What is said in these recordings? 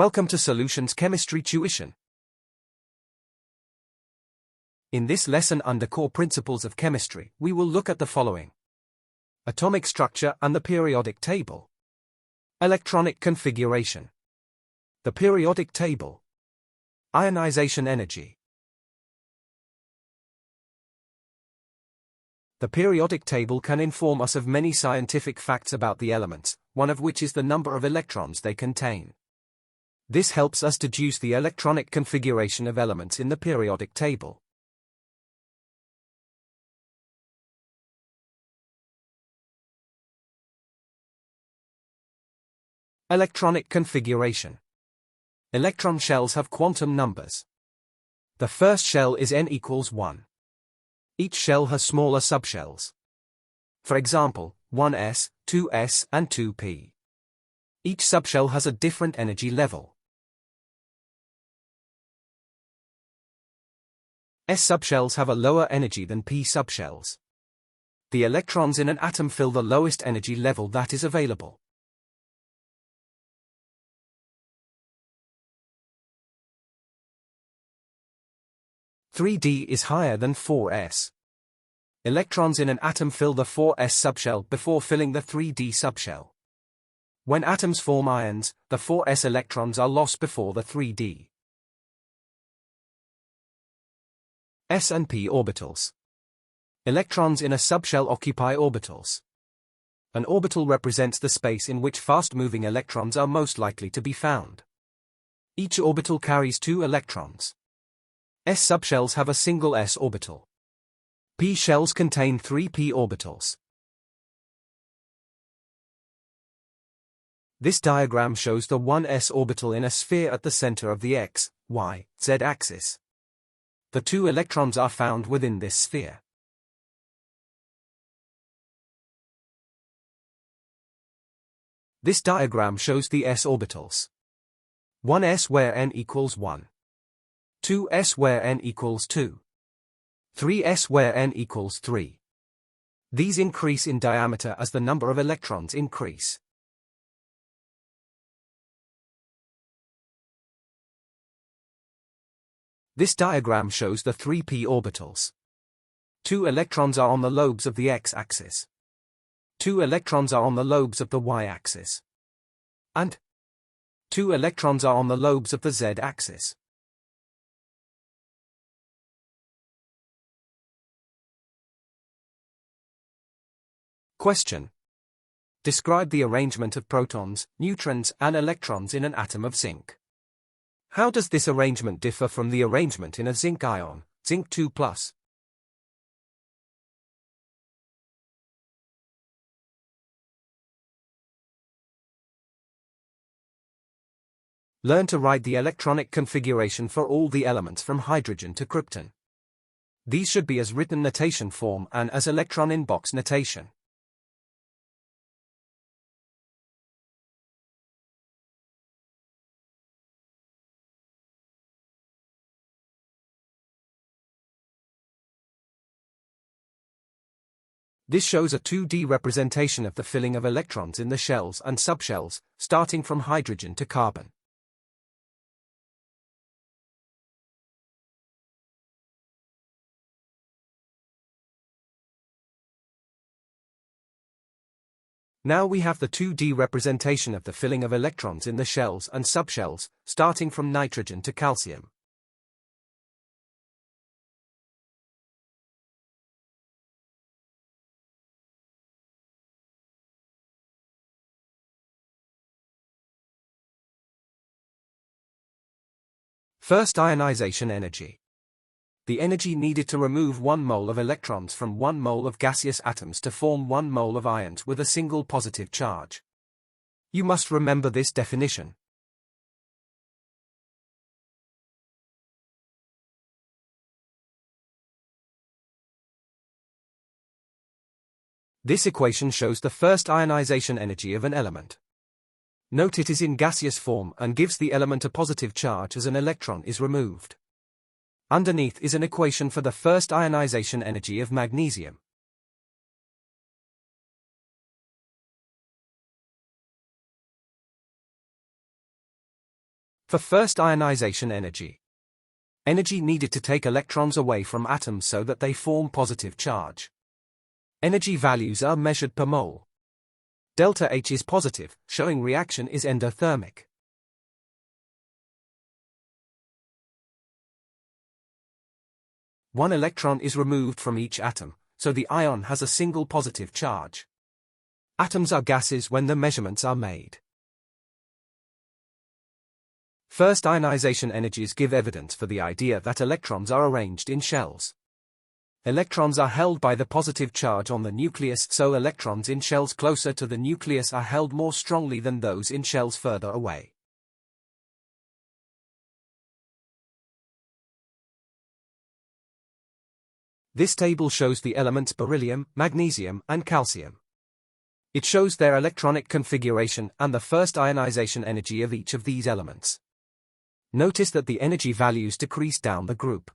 Welcome to Solutions Chemistry Tuition. In this lesson under Core Principles of Chemistry, we will look at the following: atomic structure and the periodic table, electronic configuration, the periodic table, ionization energy. The periodic table can inform us of many scientific facts about the elements, one of which is the number of electrons they contain. This helps us deduce the electronic configuration of elements in the periodic table. Electronic configuration. Electron shells have quantum numbers. The first shell is n equals 1. Each shell has smaller subshells. For example, 1s, 2s, and 2p. Each subshell has a different energy level. S subshells have a lower energy than p subshells. The electrons in an atom fill the lowest energy level that is available. (3d) is higher than 4s. Electrons in an atom fill the 4s subshell before filling the 3d subshell. When atoms form ions, the 4s electrons are lost before the 3d. S and p orbitals. Electrons in a subshell occupy orbitals. An orbital represents the space in which fast-moving electrons are most likely to be found. Each orbital carries 2 electrons. S subshells have a single s orbital. P shells contain 3 p orbitals. This diagram shows the 1s orbital in a sphere at the center of the x, y, z axis. The 2 electrons are found within this sphere. This diagram shows the s orbitals. 1s where n equals 1. 2s where n equals 2. 3s where n equals 3. These increase in diameter as the number of electrons increase. This diagram shows the 3p orbitals. 2 electrons are on the lobes of the x-axis. 2 electrons are on the lobes of the y-axis. And 2 electrons are on the lobes of the z-axis. Question: describe the arrangement of protons, neutrons, and electrons in an atom of zinc. How does this arrangement differ from the arrangement in a zinc ion, zinc 2+? Learn to write the electronic configuration for all the elements from hydrogen to krypton. These should be as written notation form and as electron in box notation. This shows a 2D representation of the filling of electrons in the shells and subshells, starting from hydrogen to carbon. Now we have the 2D representation of the filling of electrons in the shells and subshells, starting from nitrogen to calcium. First, ionization energy. The energy needed to remove 1 mole of electrons from 1 mole of gaseous atoms to form 1 mole of ions with a single positive charge. You must remember this definition. This equation shows the first ionization energy of an element. Note it is in gaseous form and gives the element a positive charge as an electron is removed. Underneath is an equation for the first ionization energy of magnesium. For first ionization energy. Energy needed to take electrons away from atoms so that they form positive charge. Energy values are measured per mole. Delta H is positive, showing reaction is endothermic. One electron is removed from each atom, so the ion has a single positive charge. Atoms are gases when the measurements are made. First ionization energies give evidence for the idea that electrons are arranged in shells. Electrons are held by the positive charge on the nucleus, so electrons in shells closer to the nucleus are held more strongly than those in shells further away. This table shows the elements beryllium, magnesium, and calcium. It shows their electronic configuration and the first ionization energy of each of these elements. Notice that the energy values decrease down the group.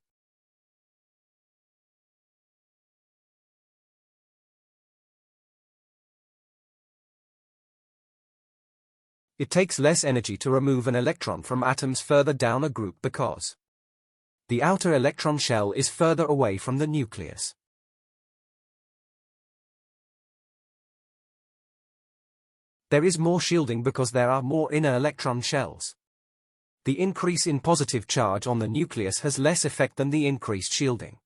It takes less energy to remove an electron from atoms further down a group because the outer electron shell is further away from the nucleus. There is more shielding because there are more inner electron shells. The increase in positive charge on the nucleus has less effect than the increased shielding.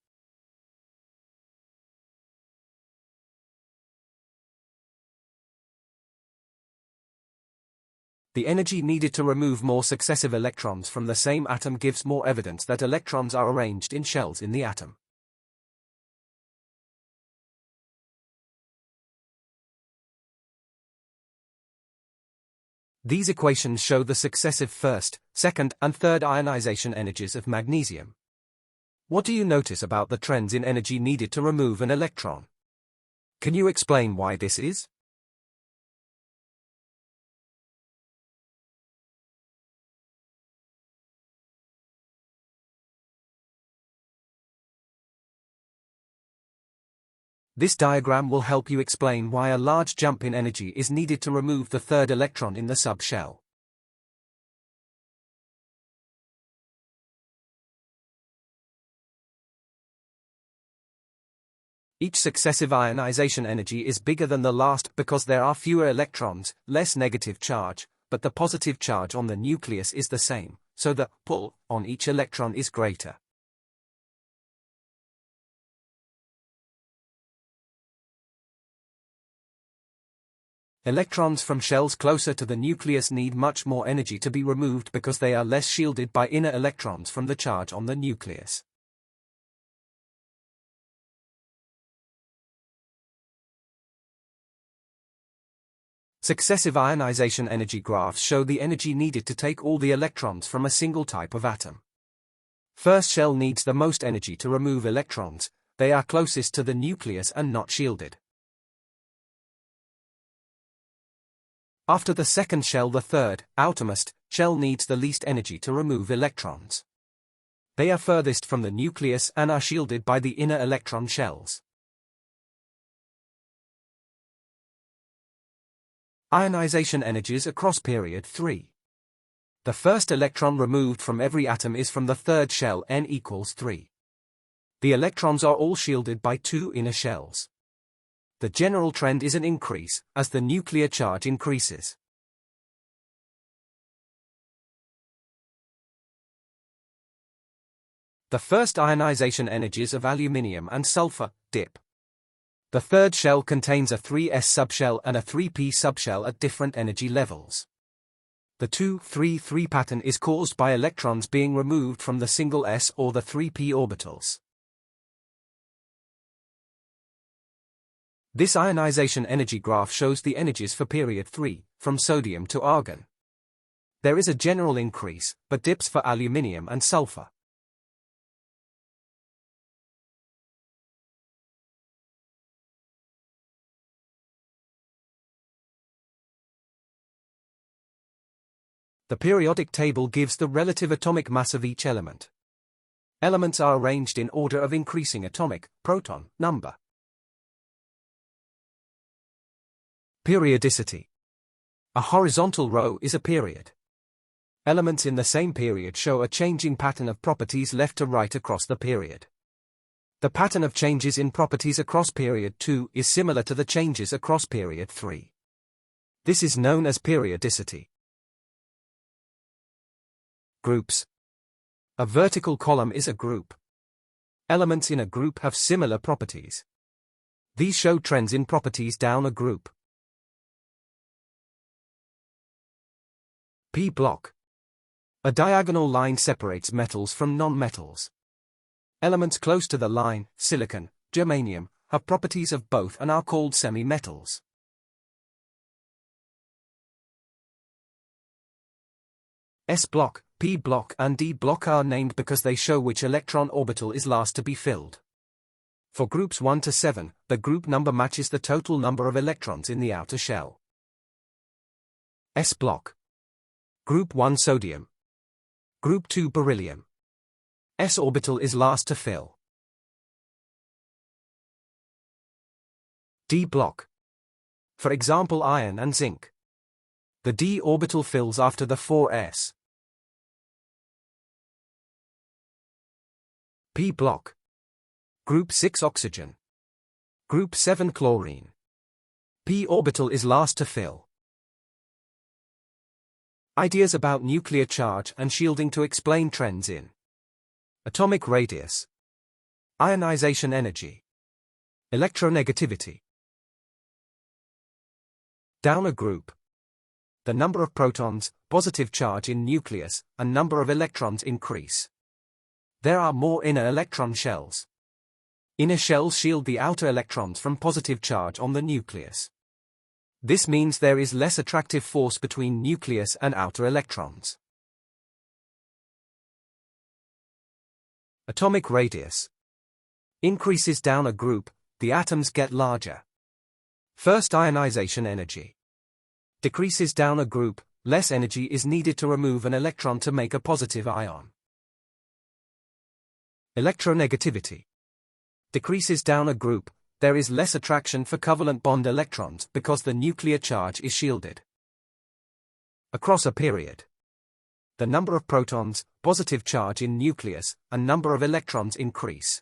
The energy needed to remove more successive electrons from the same atom gives more evidence that electrons are arranged in shells in the atom. These equations show the successive first, second, and third ionization energies of magnesium. What do you notice about the trends in energy needed to remove an electron? Can you explain why this is? This diagram will help you explain why a large jump in energy is needed to remove the third electron in the subshell. Each successive ionization energy is bigger than the last because there are fewer electrons, less negative charge, but the positive charge on the nucleus is the same, so the pull on each electron is greater. Electrons from shells closer to the nucleus need much more energy to be removed because they are less shielded by inner electrons from the charge on the nucleus. Successive ionization energy graphs show the energy needed to take all the electrons from a single type of atom. First shell needs the most energy to remove electrons, they are closest to the nucleus and not shielded. After the second shell, the third, outermost, shell needs the least energy to remove electrons. They are furthest from the nucleus and are shielded by the inner electron shells. Ionization energies across period 3. The first electron removed from every atom is from the third shell, n equals 3. The electrons are all shielded by two inner shells. The general trend is an increase, as the nuclear charge increases. The first ionization energies of aluminium and sulfur, dip. The third shell contains a 3s subshell and a 3p subshell at different energy levels. The 2-3-3 pattern is caused by electrons being removed from the single s or the 3p orbitals. This ionization energy graph shows the energies for period 3, from sodium to argon. There is a general increase, but dips for aluminium and sulfur. The periodic table gives the relative atomic mass of each element. Elements are arranged in order of increasing atomic, proton, number. Periodicity. A horizontal row is a period. Elements in the same period show a changing pattern of properties left to right across the period. The pattern of changes in properties across period 2 is similar to the changes across period 3. This is known as periodicity. Groups. A vertical column is a group. Elements in a group have similar properties. These show trends in properties down a group. P block. A diagonal line separates metals from non-metals. Elements close to the line, silicon, germanium, have properties of both and are called semi-metals. S block, P block and D block are named because they show which electron orbital is last to be filled. For groups 1 to 7, the group number matches the total number of electrons in the outer shell. S block. Group 1 sodium. Group 2 beryllium. S orbital is last to fill. D block. For example, iron and zinc. The D orbital fills after the 4s. P block. Group 6 oxygen. Group 7 chlorine. P orbital is last to fill. Ideas about nuclear charge and shielding to explain trends in atomic radius, ionization energy, electronegativity. Down a group. The number of protons, positive charge in nucleus, and number of electrons increase. There are more inner electron shells. Inner shells shield the outer electrons from positive charge on the nucleus. This means there is less attractive force between nucleus and outer electrons. Atomic radius. Increases down a group, the atoms get larger. First ionization energy. Decreases down a group, less energy is needed to remove an electron to make a positive ion. Electronegativity. Decreases down a group, there is less attraction for covalent bond electrons because the nuclear charge is shielded. Across a period. The number of protons, positive charge in nucleus, and number of electrons increase.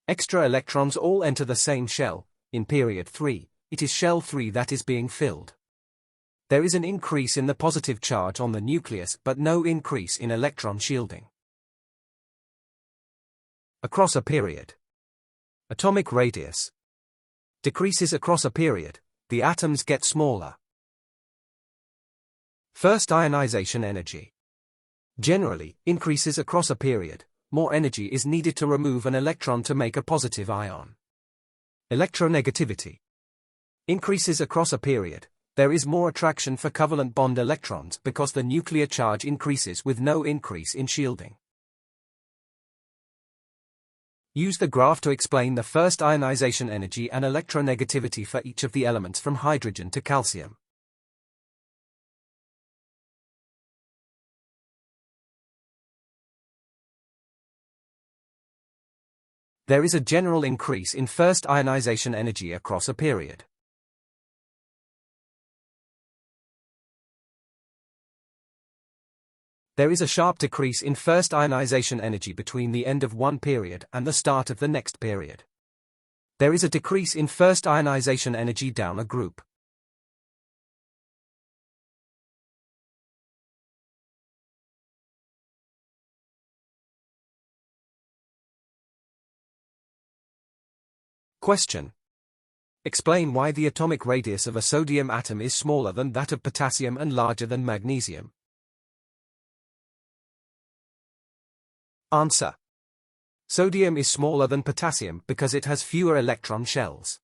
Extra electrons all enter the same shell. In period 3, it is shell 3 that is being filled. There is an increase in the positive charge on the nucleus but no increase in electron shielding. Across a period. Atomic radius. Decreases across a period, the atoms get smaller. First ionization energy. Generally, increases across a period, more energy is needed to remove an electron to make a positive ion. Electronegativity. Increases across a period, there is more attraction for covalent bond electrons because the nuclear charge increases with no increase in shielding. Use the graph to explain the first ionization energy and electronegativity for each of the elements from hydrogen to calcium. There is a general increase in first ionization energy across a period. There is a sharp decrease in first ionization energy between the end of one period and the start of the next period. There is a decrease in first ionization energy down a group. Question. Explain why the atomic radius of a sodium atom is smaller than that of potassium and larger than magnesium. Answer. Sodium is smaller than potassium because it has fewer electron shells.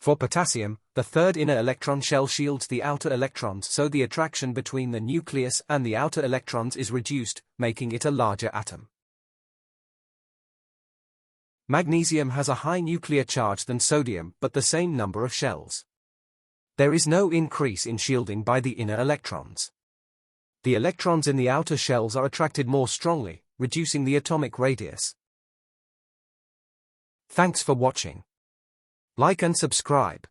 For potassium, the third inner electron shell shields the outer electrons, so the attraction between the nucleus and the outer electrons is reduced, making it a larger atom. Magnesium has a high nuclear charge than sodium but the same number of shells. There is no increase in shielding by the inner electrons. The electrons in the outer shells are attracted more strongly, reducing the atomic radius. Thanks for watching. Like and subscribe.